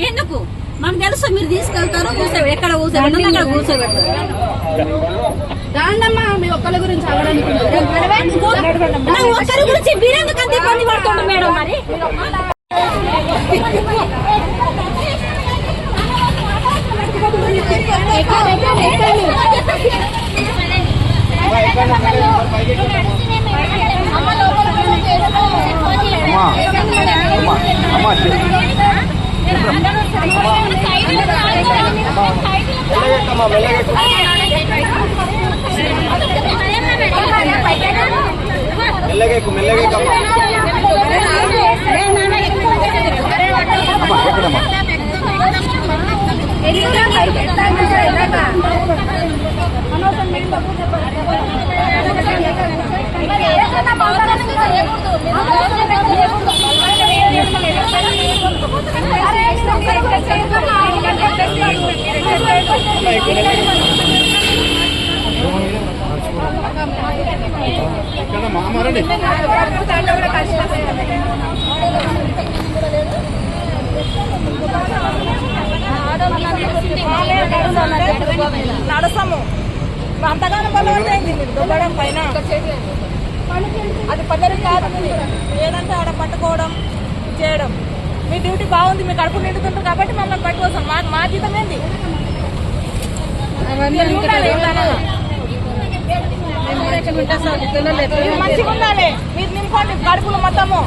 ఎందుకు మాకు తెలుసు మీరు తీసుకెళ్తారు ఎక్కడ కూర్చోబెడతారు అక్కడ కూర్చోబెడతారు. రాండమ్మా మీ ఒక్కరి గురించి ఒక్కరి గురించి మీరెందుకు అంత ఇబ్బంది పడుతుండ్రు మేడం? మరి నడసము అంతగానో బలవంతైంది మీరు దుబ్బడం పైన. అది పద్ధతి కాదు. ఏదంటే ఆడ పట్టుకోవడం చేయడం మీ డ్యూటీ బాగుంది. మీ కడుపు నిండుతుంటారు కాబట్టి మమ్మల్ని పట్టుకోసం. మా జీతం ఏంది? మంచిగా ఉండాలి. మీరు నింపండి కడుపులు మొత్తము.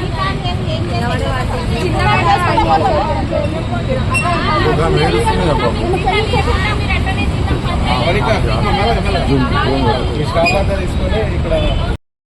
తీసుకొని ఇక్కడ